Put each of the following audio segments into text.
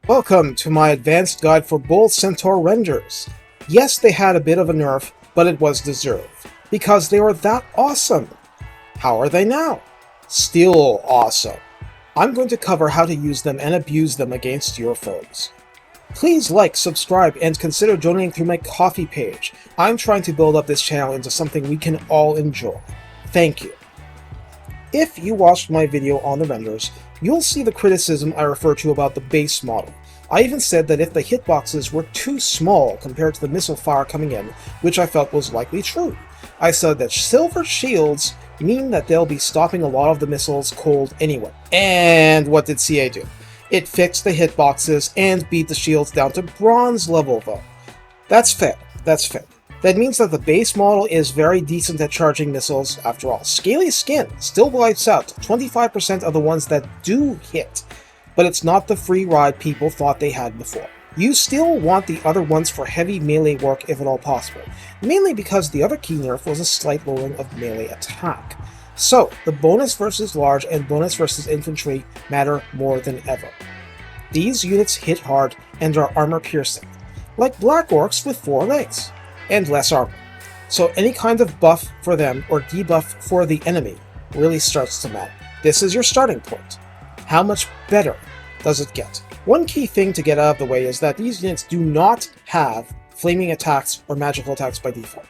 Welcome to my advanced guide for both Centaur renders. Yes, they had a bit of a nerf, but it was deserved, because they were that awesome. How are they now? Still awesome. I'm going to cover how to use them and abuse them against your foes. Please like, subscribe, and consider donating through my Ko-fi page. I'm trying to build up this channel into something we can all enjoy. Thank you. If you watched my video on the renders, you'll see the criticism I refer to about the base model. I even said that if the hitboxes were too small compared to the missile fire coming in, which I felt was likely true. I said that silver shields mean that they'll be stopping a lot of the missiles cold anyway. And what did CA do? It fixed the hitboxes and beat the shields down to bronze level though. That's fair. That means that the base model is very decent at charging missiles after all. Scaly skin still wipes out 25% of the ones that do hit, but it's not the free ride people thought they had before. You still want the other ones for heavy melee work if at all possible, mainly because the other key nerf was a slight lowering of melee attack. So, the bonus versus large and bonus versus infantry matter more than ever. These units hit hard and are armor piercing, like black orcs with 4 legs. And less armor. So any kind of buff for them or debuff for the enemy really starts to matter. This is your starting point. How much better does it get? One key thing to get out of the way is that these units do not have flaming attacks or magical attacks by default.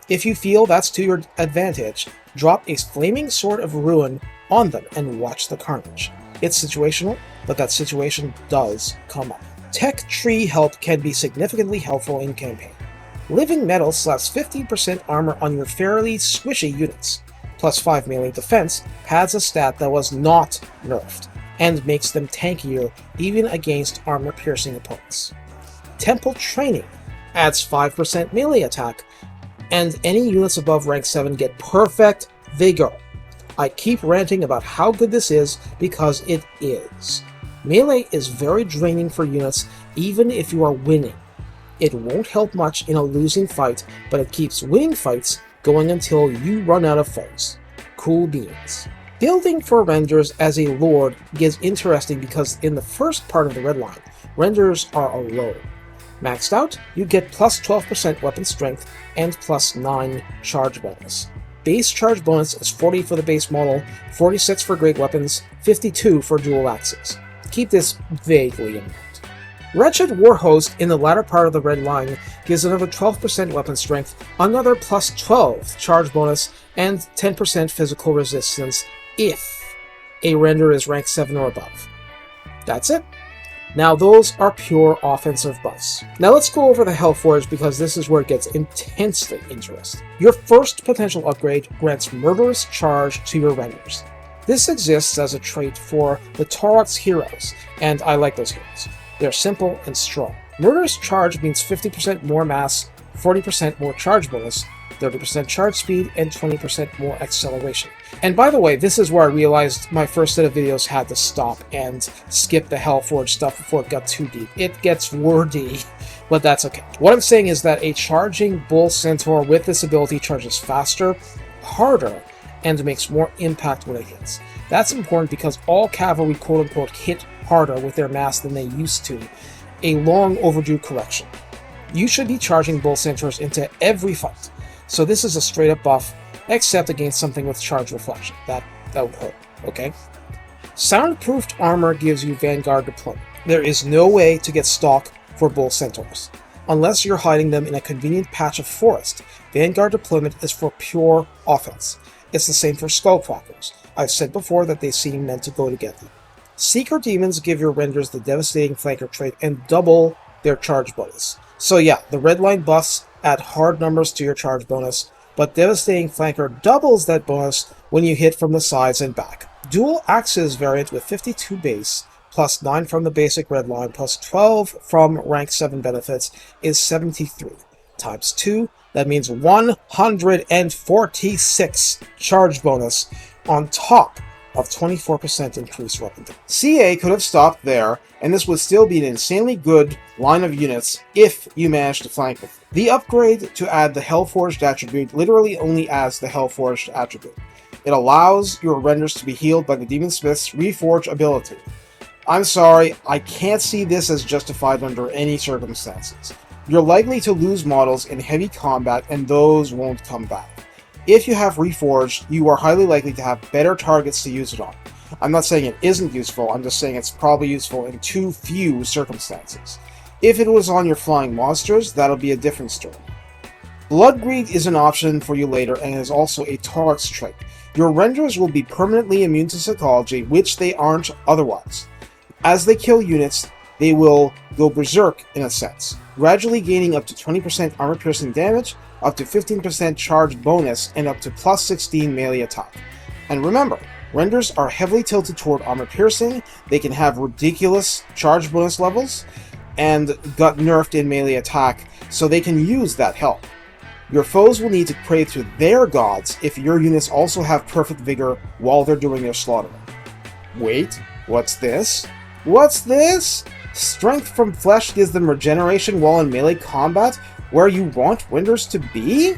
If you feel that's to your advantage, drop a flaming sword of ruin on them and watch the carnage. It's situational, but that situation does come up. Tech tree help can be significantly helpful in campaign. Living Metal slaps 15% armor on your fairly squishy units. Plus 5 melee defense has a stat that was not nerfed, and makes them tankier even against armor-piercing opponents. Temple Training adds 5% melee attack, and any units above rank 7 get perfect vigor. I keep ranting about how good this is because it is. Melee is very draining for units even if you are winning. It won't help much in a losing fight, but it keeps winning fights going until you run out of foes. Cool beans. Building for renders as a lord gets interesting because in the first part of the red line, renders are alone. Maxed out, you get plus 12% weapon strength and plus 9 charge bonus. Base charge bonus is 40 for the base model, 46 for great weapons, 52 for dual axes. Keep this vaguely in mind. Wretched Warhost in the latter part of the red line gives another 12% weapon strength, another plus 12 charge bonus, and 10% physical resistance if a render is rank 7 or above. That's it. Now those are pure offensive buffs. Now let's go over the Hellforge because this is where it gets intensely interesting. Your first potential upgrade grants Murderous Charge to your renders. This exists as a trait for the Taurox heroes, and I like those heroes. They're simple and strong. Murderous Charge means 50% more mass, 40% more charge bonus, 30% charge speed, and 20% more acceleration. And by the way, this is where I realized my first set of videos had to stop and skip the Hellforge stuff before it got too deep. It gets wordy, but that's okay. What I'm saying is that a charging bull centaur with this ability charges faster, harder, and makes more impact when it hits. That's important because all cavalry quote-unquote hit harder with their mass than they used to, a long overdue correction. You should be charging bull centaurs into every fight, so this is a straight up buff, except against something with charge reflection. That would hurt, okay? Soundproofed armor gives you vanguard deployment. There is no way to get stock for bull centaurs. Unless you're hiding them in a convenient patch of forest, vanguard deployment is for pure offense. It's the same for skullcrackers. I've said before that they seem meant to go together. Seeker Demons give your renders the Devastating Flanker trait and double their charge bonus. So yeah, the red line buffs add hard numbers to your charge bonus, but Devastating Flanker doubles that bonus when you hit from the sides and back. Dual Axes variant with 52 base, plus 9 from the basic red line, plus 12 from rank 7 benefits is 73. Times 2, that means 146 charge bonus on top of 24% increased weapon damage. CA could have stopped there, and this would still be an insanely good line of units if you managed to flank with it. The upgrade to add the Hellforged attribute literally only adds the Hellforged attribute. It allows your renders to be healed by the Demon Smith's Reforge ability. I'm sorry, I can't see this as justified under any circumstances. You're likely to lose models in heavy combat, and those won't come back. If you have Reforged, you are highly likely to have better targets to use it on. I'm not saying it isn't useful, I'm just saying it's probably useful in too few circumstances. If it was on your flying monsters, that'll be a different story. Blood Greed is an option for you later and is also a Taurus trait. Your Renders will be permanently immune to psychology, which they aren't otherwise. As they kill units, they will go berserk in a sense, gradually gaining up to 20% armor-piercing damage, up to 15% charge bonus, and up to plus 16 melee attack. And remember, Renders are heavily tilted toward armor-piercing, they can have ridiculous charge bonus levels, and got nerfed in melee attack, so they can use that help. Your foes will need to pray to their gods if your units also have perfect vigor while they're doing their slaughtering. Wait, what's this? What's this? Strength from flesh gives them regeneration while in melee combat, where you want Renders to be?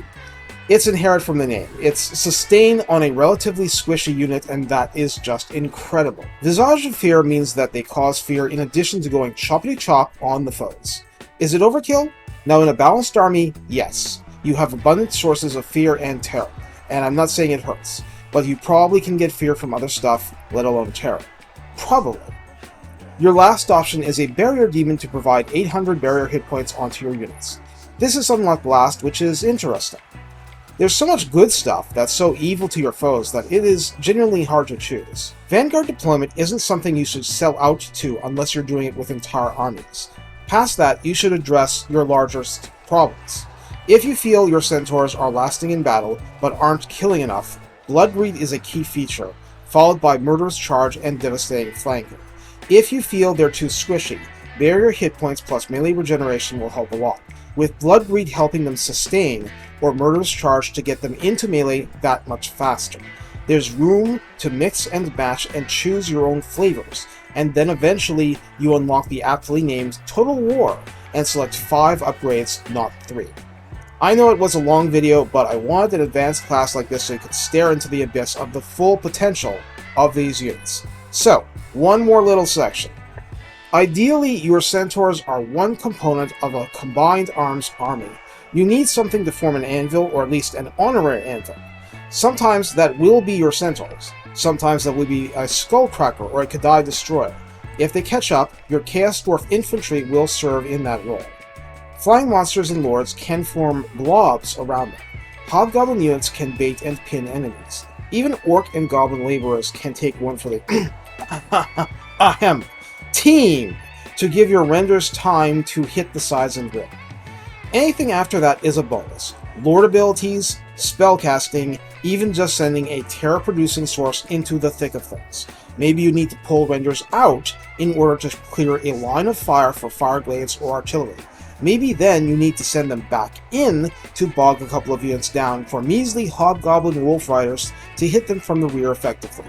It's inherent from the name. It's sustain on a relatively squishy unit, and that is just incredible. Visage of Fear means that they cause fear in addition to going choppity-chop on the foes. Is it overkill? Now, in a balanced army, yes. You have abundant sources of fear and terror, and I'm not saying it hurts, but you probably can get fear from other stuff, let alone terror. Probably. Your last option is a Barrier Demon to provide 800 barrier hit points onto your units. This is unlocked last, which is interesting. There's so much good stuff that's so evil to your foes that it is genuinely hard to choose. Vanguard deployment isn't something you should sell out to unless you're doing it with entire armies. Past that, you should address your largest problems. If you feel your centaurs are lasting in battle, but aren't killing enough, Blood Greed is a key feature, followed by Murderous Charge and Devastating Flanking. If you feel they're too squishy, barrier hit points plus melee regeneration will help a lot, with Blood Greed helping them sustain, or Murderous Charge to get them into melee that much faster. There's room to mix and match and choose your own flavors, and then eventually you unlock the aptly named Total War, and select 5 upgrades, not 3. I know it was a long video, but I wanted an advanced class like this so you could stare into the abyss of the full potential of these units. So, one more little section. Ideally, your centaurs are one component of a combined arms army. You need something to form an anvil, or at least an honorary anvil. Sometimes that will be your centaurs. Sometimes that will be a skullcracker or a Kadai destroyer. If they catch up, your Chaos Dwarf infantry will serve in that role. Flying monsters and lords can form blobs around them. Hobgoblin units can bait and pin enemies. Even orc and goblin laborers can take one for the team to give your Renders time to hit the sides and grip. Anything after that is a bonus. Lord abilities, spellcasting, even just sending a terror-producing source into the thick of things. Maybe you need to pull Renders out in order to clear a line of fire for fire glaives or artillery. Maybe then you need to send them back in to bog a couple of units down for measly hobgoblin wolf riders to hit them from the rear effectively.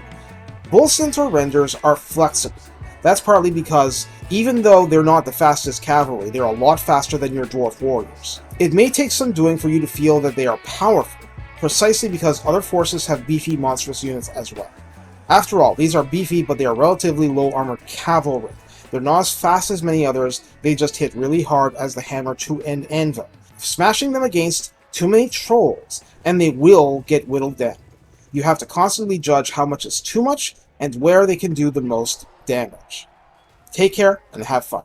Bull Centaur Renders are flexible. That's partly because, even though they're not the fastest cavalry, they're a lot faster than your dwarf warriors. It may take some doing for you to feel that they are powerful, precisely because other forces have beefy monstrous units as well. After all, these are beefy, but they are relatively low armored cavalry. They're not as fast as many others, they just hit really hard as the hammer to an anvil, smashing them against too many trolls, and they will get whittled down. You have to constantly judge how much is too much and where they can do the most damage. Take care and have fun.